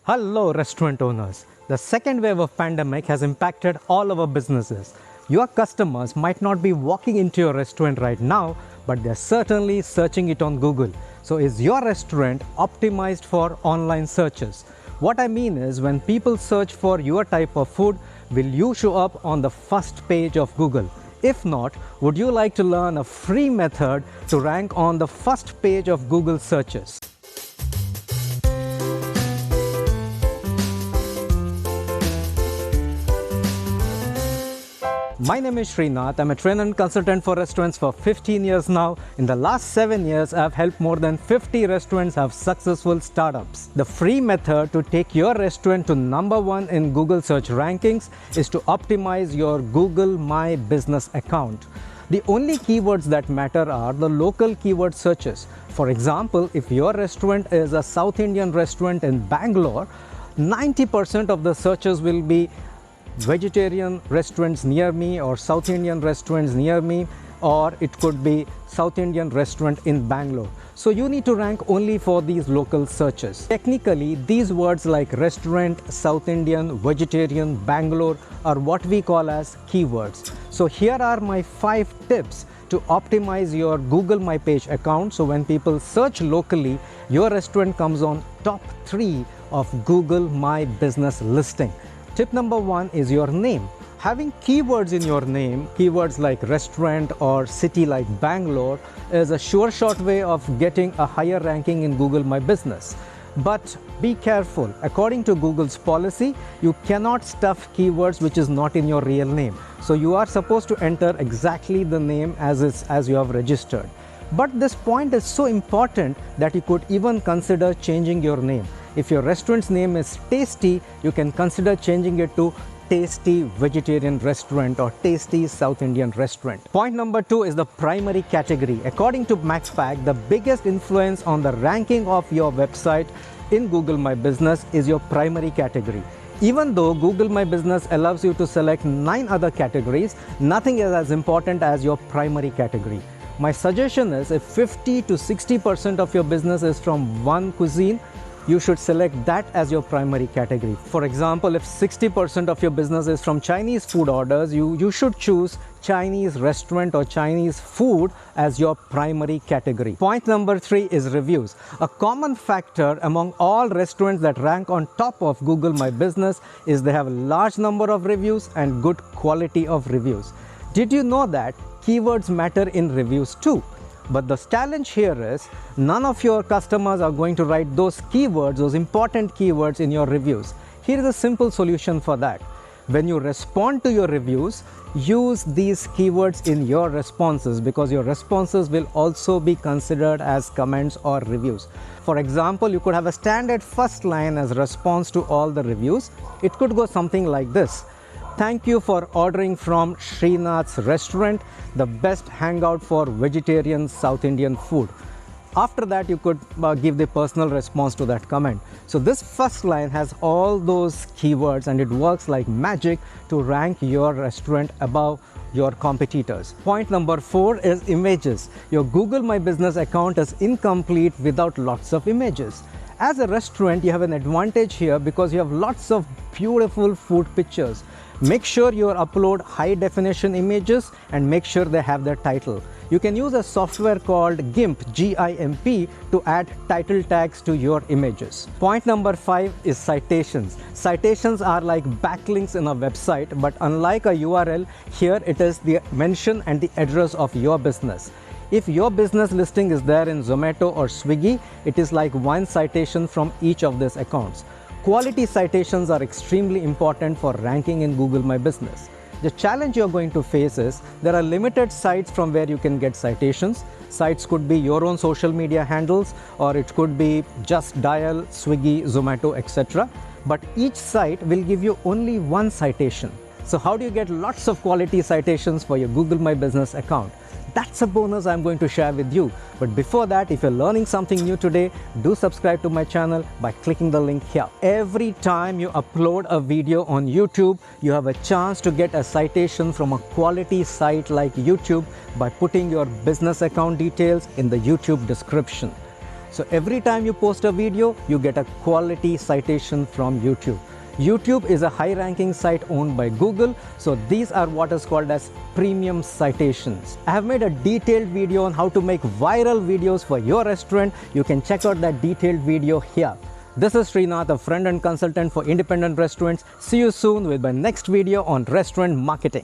Hello restaurant owners. The second wave of pandemic has impacted all our businesses. Your customers might not be walking into your restaurant right now, but they're certainly searching it on Google. So is your restaurant optimized for online searches? What I mean is when people search for your type of food, will you show up on the first page of Google? If not, would you like to learn a free method to rank on the first page of Google searches? My name is Srinath. I'm a trainer and consultant for restaurants for 15 years now. In the last 7 years, I've helped more than 50 restaurants have successful startups. The free method to take your restaurant to #1 in Google search rankings is to optimize your Google My Business account. The only keywords that matter are the local keyword searches. For example, if your restaurant is a South Indian restaurant in Bangalore, 90% of the searches will be vegetarian restaurants near me or South Indian restaurants near me, or it could be South Indian restaurant in Bangalore. So you need to rank only for these local searches. Technically, these words like restaurant, South Indian, vegetarian, Bangalore are what we call as keywords. So here are my 5 tips to optimize your Google My Page account. So when people search locally, your restaurant comes on top 3 of Google My Business listing. Tip number 1 is your name. Having keywords in your name, keywords like restaurant or city like Bangalore, is a sure shot way of getting a higher ranking in Google My Business. But be careful. According to Google's policy, you cannot stuff keywords which is not in your real name. So you are supposed to enter exactly the name as you have registered. But this point is so important that you could even consider changing your name. If your restaurant's name is Tasty, you can consider changing it to Tasty Vegetarian Restaurant or Tasty South Indian Restaurant. Point number 2 is the primary category. According to MaxPack, the biggest influence on the ranking of your website in Google My Business is your primary category. Even though Google My Business allows you to select 9 other categories, nothing is as important as your primary category. My suggestion is if 50 to 60% of your business is from one cuisine, you should select that as your primary category. For example, if 60% of your business is from Chinese food orders, you should choose Chinese restaurant or Chinese food as your primary category. Point number 3 is reviews. A common factor among all restaurants that rank on top of Google My Business is they have a large number of reviews and good quality of reviews. Did you know that keywords matter in reviews too? But the challenge here is none of your customers are going to write those keywords, those important keywords in your reviews. Here is a simple solution for that. When you respond to your reviews, use these keywords in your responses because your responses will also be considered as comments or reviews. For example, you could have a standard first line as response to all the reviews. It could go something like this. Thank you for ordering from Srinath's restaurant, the best hangout for vegetarian South Indian food. After that, you could give the personal response to that comment. So this first line has all those keywords and it works like magic to rank your restaurant above your competitors. Point number 4 is images. Your Google My Business account is incomplete without lots of images. As a restaurant, you have an advantage here because you have lots of beautiful food pictures. Make sure you upload high definition images and make sure they have their title. You can use a software called GIMP, G-I-M-P, to add title tags to your images. Point number 5 is citations. Citations are like backlinks in a website, but unlike a URL, here it is the mention and the address of your business. If your business listing is there in Zomato or Swiggy, it is like one citation from each of these accounts. Quality citations are extremely important for ranking in Google My Business. The challenge you're going to face is there are limited sites from where you can get citations. Sites could be your own social media handles, or it could be Just Dial, Swiggy, Zomato, etc. But each site will give you only one citation. So how do you get lots of quality citations for your Google My Business account? That's a bonus I'm going to share with you. But before that, if you're learning something new today, do subscribe to my channel by clicking the link here. Every time you upload a video on YouTube, you have a chance to get a citation from a quality site like YouTube by putting your business account details in the YouTube description. So every time you post a video, you get a quality citation from YouTube. YouTube is a high-ranking site owned by Google, so these are what is called as premium citations. I have made a detailed video on how to make viral videos for your restaurant. You can check out that detailed video here. This is Srinath, a friend and consultant for independent restaurants. See you soon with my next video on restaurant marketing.